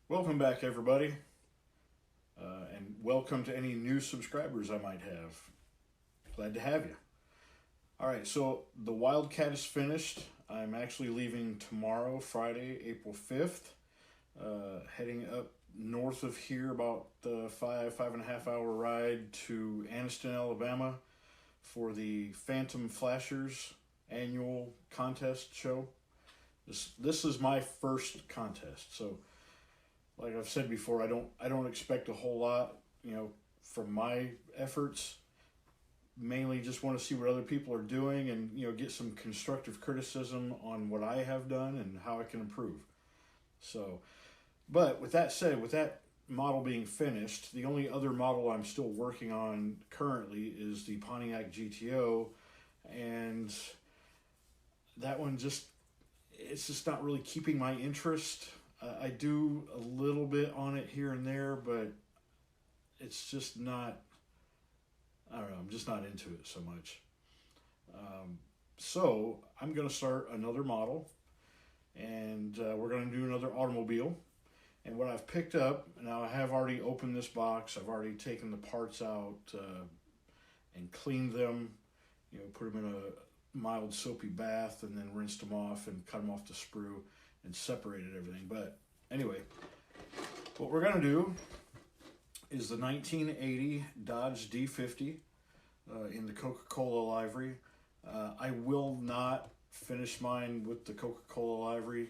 Welcome back, everybody, and welcome to any new subscribers I might have. Glad to have you. All right, so the Wildcat is finished. I'm actually leaving tomorrow, Friday, April 5th, heading up north of here about the five and a half hour ride to Anniston, Alabama for the Phantom Flashers annual contest show. This is my first contest, so like I've said before, I don't expect a whole lot, from my efforts. Mainly just want to see what other people are doing and get some constructive criticism on what I have done and how I can improve. So, but with that said, with that model being finished, the only other model I'm still working on currently is the Pontiac GTO, and that one it's just not really keeping my interest. I do a little bit on it here and there, but it's just not, I don't know, I'm just not into it so much. So I'm going to start another model, and we're going to do another automobile. And what I've picked up, now I have already opened this box, I've already taken the parts out and cleaned them, put them in a mild soapy bath and then rinsed them off and cut them off the sprue and separated everything. But anyway, what we're going to do is the 1980 Dodge D50 in the Coca-Cola livery. I will not finish mine with the Coca-Cola livery.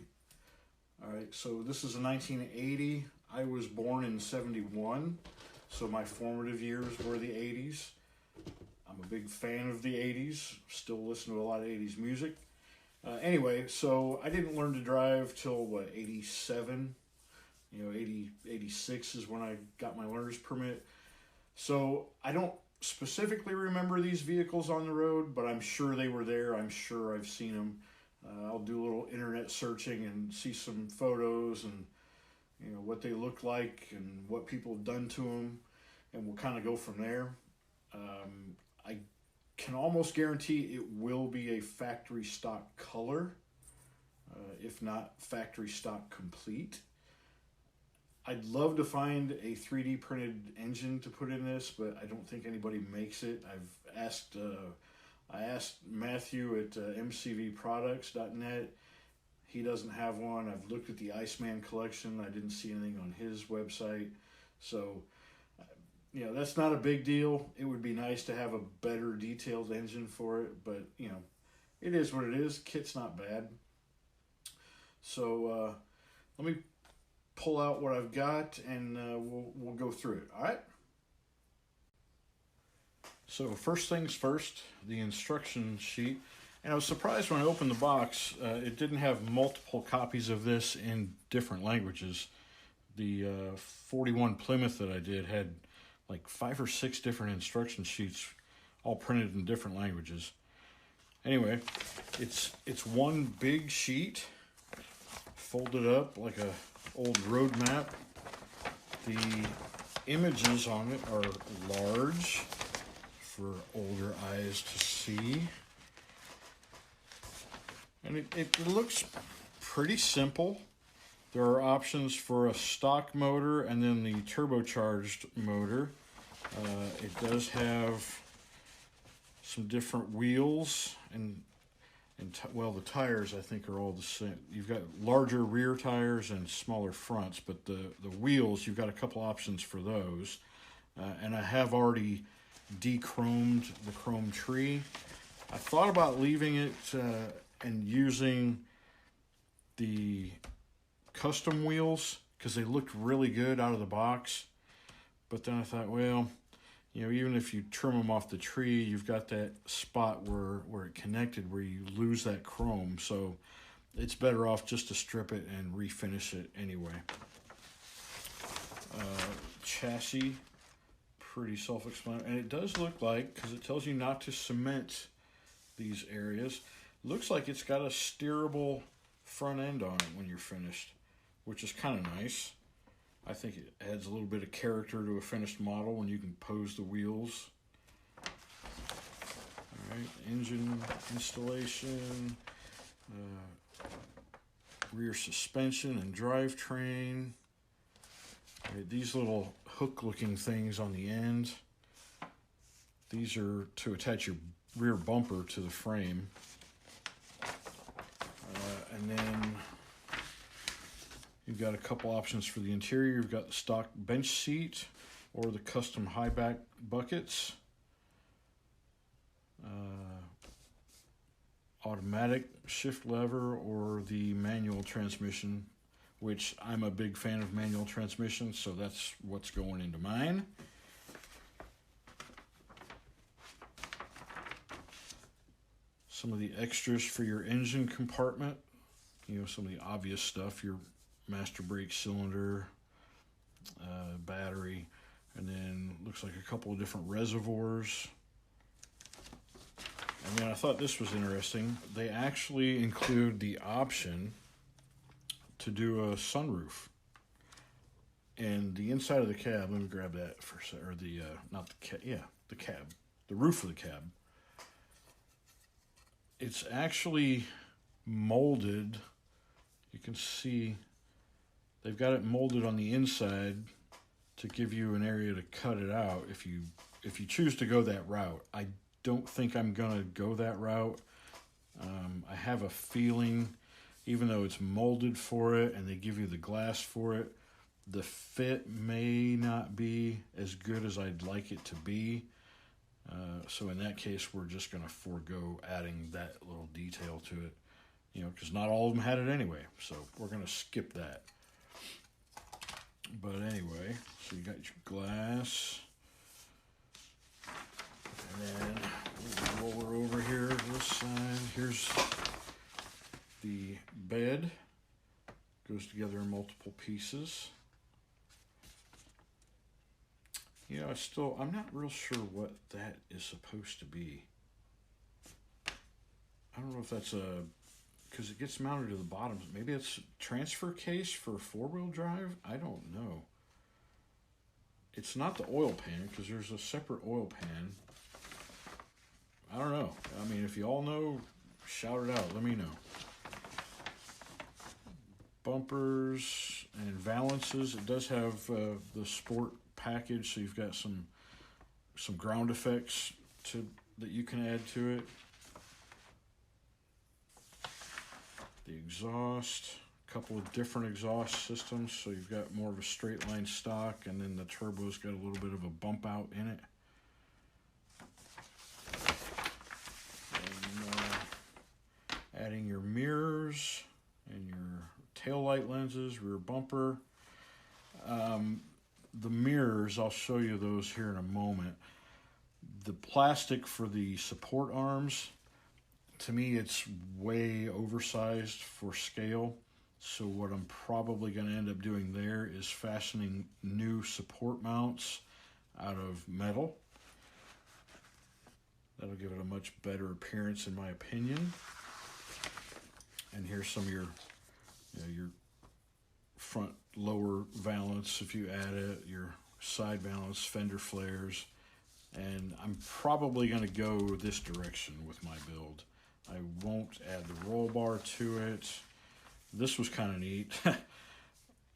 All right, so this is a 1980. I was born in 71, so my formative years were the 80s. I'm a big fan of the 80s, still listen to a lot of 80s music. Anyway, so I didn't learn to drive till 87. 86 is when I got my learner's permit. So I don't specifically remember these vehicles on the road, but I'm sure they were there. I'm sure I've seen them. I'll do a little internet searching and see some photos and what they look like and what people have done to them, and we'll kind of go from there. I can almost guarantee it will be a factory stock color, if not factory stock complete. I'd love to find a 3D printed engine to put in this, but I don't think anybody makes it. I asked Matthew at mcvproducts.net. He doesn't have one. I've looked at the Iceman collection. I didn't see anything on his website. So, that's not a big deal. It would be nice to have a better detailed engine for it, but, it is what it is. Kit's not bad. So, let me pull out what I've got, and we'll go through it. All right. So first things first, the instruction sheet. And I was surprised when I opened the box. It didn't have multiple copies of this in different languages. The 41 Plymouth that I did had like 5 or 6 different instruction sheets, all printed in different languages. Anyway, it's one big sheet, folded up like a old road map. The images on it are large for older eyes to see. And it looks pretty simple. There are options for a stock motor and then the turbocharged motor. It does have some different wheels and the tires I think are all the same. You've got larger rear tires and smaller fronts, but the wheels, you've got a couple options for those. And I have already de-chromed the chrome tree. I thought about leaving it and using the custom wheels because they looked really good out of the box. But then I thought, well, even if you trim them off the tree, you've got that spot where it connected where you lose that chrome. So it's better off just to strip it and refinish it anyway. Chassis, pretty self-explanatory. And it does look like, because it tells you not to cement these areas, looks like it's got a steerable front end on it when you're finished, which is kind of nice. I think it adds a little bit of character to a finished model when you can pose the wheels. All right, engine installation, rear suspension and drivetrain. Right, these little hook-looking things on the end, these are to attach your rear bumper to the frame. And then you've got a couple options for the interior. You've got the stock bench seat or the custom high back buckets. Automatic shift lever or the manual transmission, which I'm a big fan of manual transmission, so that's what's going into mine. Some of the extras for your engine compartment, you know, some of the obvious stuff, your master brake cylinder, battery, and then looks like a couple of different reservoirs. And then I thought this was interesting. They actually include the option to do a sunroof. And the inside of the cab, let me grab that for a second, or the, not the cab, yeah, the cab, the roof of the cab. It's actually molded. You can see they've got it molded on the inside to give you an area to cut it out if you choose to go that route. I don't think I'm gonna go that route. I have a feeling, even though it's molded for it and they give you the glass for it, the fit may not be as good as I'd like it to be. So in that case, we're just gonna forego adding that little detail to it, you know, because not all of them had it anyway. So we're gonna skip that. But anyway, so you got your glass. And then we'll roll her over here to this side. Here's the bed. Goes together in multiple pieces. You know, I'm not real sure what that is supposed to be. I don't know if that's because it gets mounted to the bottom. Maybe it's a transfer case for four-wheel drive? I don't know. It's not the oil pan because there's a separate oil pan. I don't know. I mean, if you all know, shout it out. Let me know. Bumpers and valances. It does have the sport package, so you've got some ground effects that you can add to it. The exhaust, a couple of different exhaust systems, so you've got more of a straight line stock, and then the turbo's got a little bit of a bump out in it. Adding your mirrors and your taillight lenses, rear bumper. The mirrors, I'll show you those here in a moment. The plastic for the support arms, to me it's way oversized for scale. So what I'm probably going to end up doing there is fastening new support mounts out of metal. That'll give it a much better appearance in my opinion. And here's some of your front lower valance if you add it, your side valance, fender flares, and I'm probably going to go this direction with my build. I won't add the roll bar to it. This was kind of neat.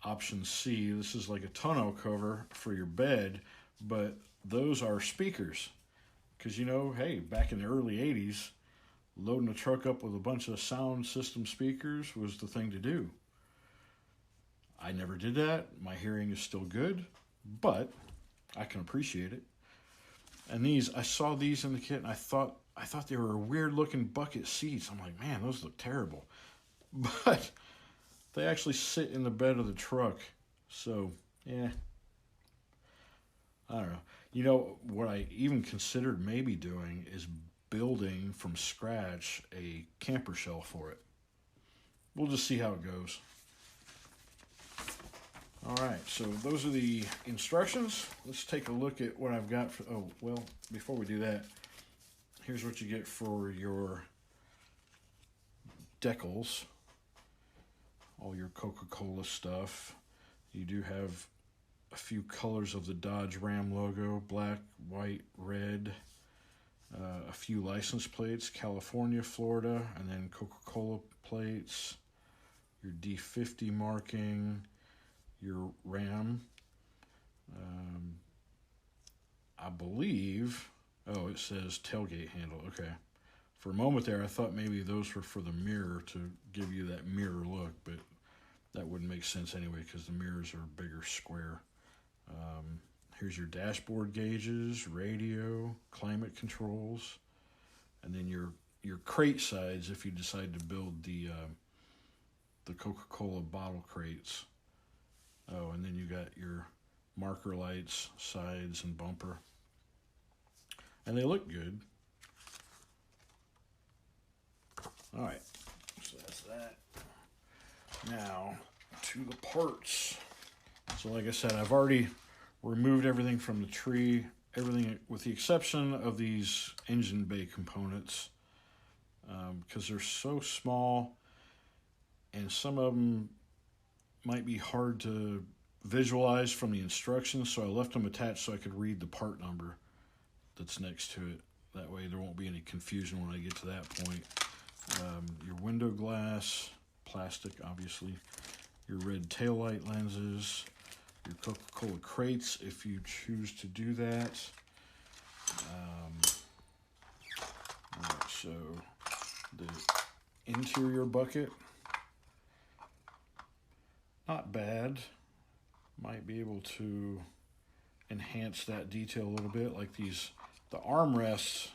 Option C, this is like a tonneau cover for your bed, but those are speakers. Because, you know, hey, back in the early 80s, loading a truck up with a bunch of sound system speakers was the thing to do. I never did that. My hearing is still good, but I can appreciate it. And these, I saw these in the kit, and I thought they were weird looking bucket seats. I'm like, man, those look terrible. But they actually sit in the bed of the truck. So, yeah. I don't know. You know, what I even considered maybe doing is building from scratch a camper shell for it. We'll just see how it goes. All right, so those are the instructions. Let's take a look at what I've got for, oh, well, before we do that, here's what you get for your decals, all your Coca-Cola stuff. You do have a few colors of the Dodge Ram logo, black, white, red, a few license plates, California, Florida, and then Coca-Cola plates, your D50 marking, your Ram, I believe, oh, it says tailgate handle. Okay. For a moment there, I thought maybe those were for the mirror to give you that mirror look, but that wouldn't make sense anyway because the mirrors are bigger square. Here's your dashboard gauges, radio, climate controls, and then your crate sides if you decide to build the Coca-Cola bottle crates. Oh, and then you got your marker lights, sides, and bumper. And they look good. All right, so that's that. Now, to the parts. So like I said, I've already removed everything from the tree, everything with the exception of these engine bay components, because they're so small and some of them might be hard to visualize from the instructions, so I left them attached so I could read the part number that's next to it. That way there won't be any confusion when I get to that point. Your window glass, plastic obviously, your red taillight lenses, your Coca-Cola crates if you choose to do that. Alright, so the interior bucket, not bad. Might be able to enhance that detail a little bit. Like these, the armrests,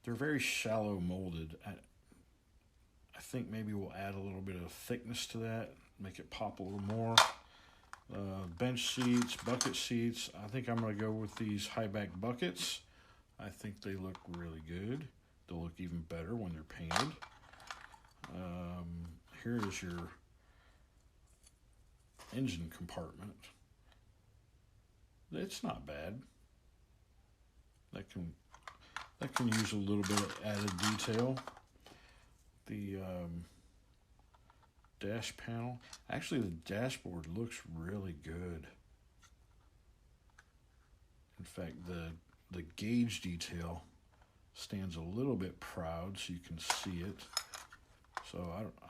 they're very shallow molded. I think maybe we'll add a little bit of thickness to that, make it pop a little more. Bench seats, bucket seats. I think I'm going to go with these high back buckets. I think they look really good. They'll look even better when they're painted. Here is your engine compartment. It's not bad. That can use a little bit of added detail. The dash panel. Actually, the dashboard looks really good. In fact, the gauge detail stands a little bit proud, so you can see it. So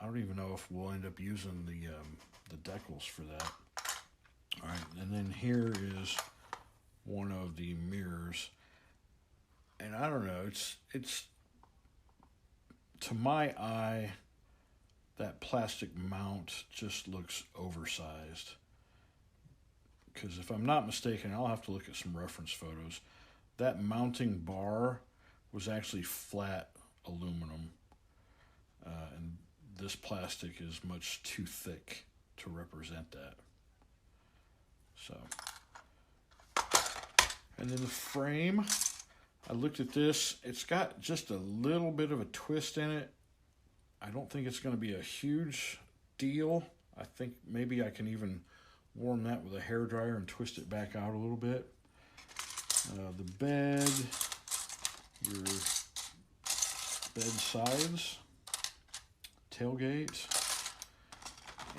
I don't even know if we'll end up using the decals for that. All right, and then here is one of the mirrors, and I don't know. It's to my eye, that plastic mount just looks oversized. Because if I'm not mistaken, I'll have to look at some reference photos. That mounting bar was actually flat aluminum, and this plastic is much too thick to represent that. So, and then the frame, I looked at this. It's got just a little bit of a twist in it. I don't think it's going to be a huge deal. I think maybe I can even warm that with a hairdryer and twist it back out a little bit. The bed, your bed sides, tailgate,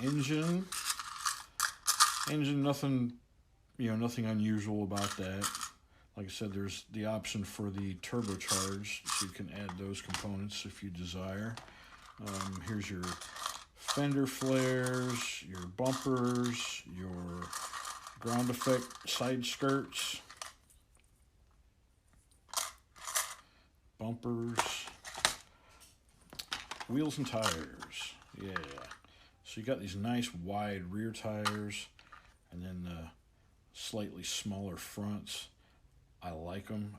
engine, nothing, nothing unusual about that. Like I said, there's the option for the turbocharged, so you can add those components if you desire. Here's your fender flares, your bumpers, your ground effect side skirts, bumpers, wheels and tires. Yeah. So you got these nice wide rear tires, and then the slightly smaller fronts. I like them.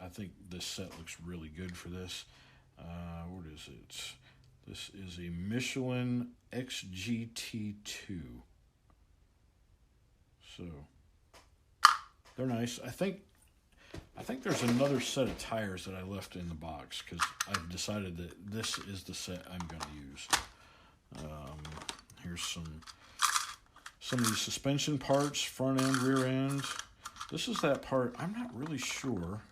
I think this set looks really good for this. What is it? This is a Michelin XGT2. So they're nice. I think there's another set of tires that I left in the box because I've decided that this is the set I'm going to use. Here's some of these suspension parts, front end, rear end. This is that part. I'm not really sure.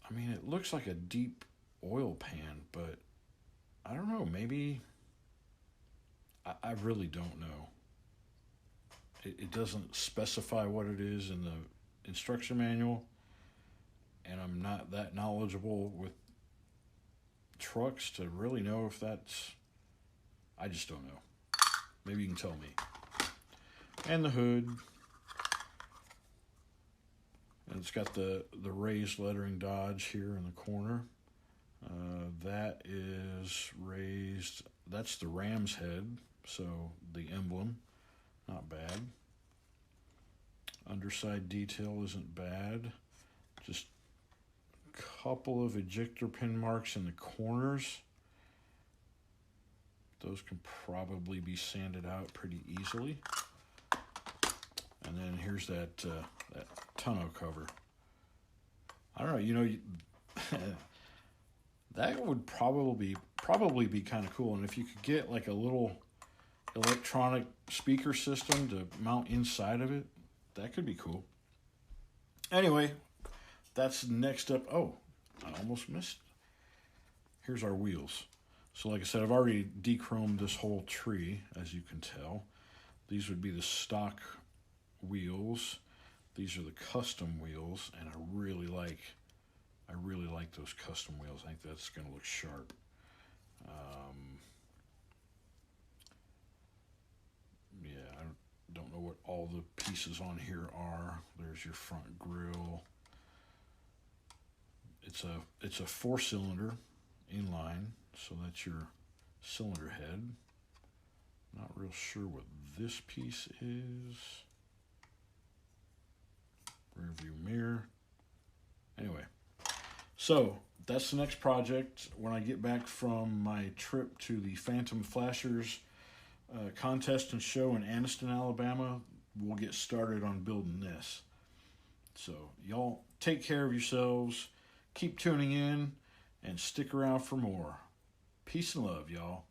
I mean, it looks like a deep oil pan, but I don't know. Maybe I really don't know. It doesn't specify what it is in the instruction manual, and I'm not that knowledgeable with trucks to really know if that's... I just don't know. Maybe you can tell me. And the hood. And it's got the raised lettering Dodge here in the corner. That is raised. That's the ram's head, so the emblem, not bad. Underside detail isn't bad. Just a couple of ejector pin marks in the corners. Those can probably be sanded out pretty easily. And then here's that tonneau cover. I don't know, that would probably be kind of cool. And if you could get like a little electronic speaker system to mount inside of it, that could be cool. Anyway, that's next up. Oh, I almost missed. Here's our wheels. So like I said, I've already dechromed this whole tree, as you can tell. These would be the stock wheels. These are the custom wheels, and I really like those custom wheels. I think that's going to look sharp. Yeah, I don't know what all the pieces on here are. There's your front grille. It's a 4-cylinder inline, so that's your cylinder head. Not real sure what this piece is. Rear view mirror. Anyway, so that's the next project. When I get back from my trip to the Phantom Flashers contest and show in Anniston, Alabama, we'll get started on building this. So y'all take care of yourselves. Keep tuning in and stick around for more. Peace and love, y'all.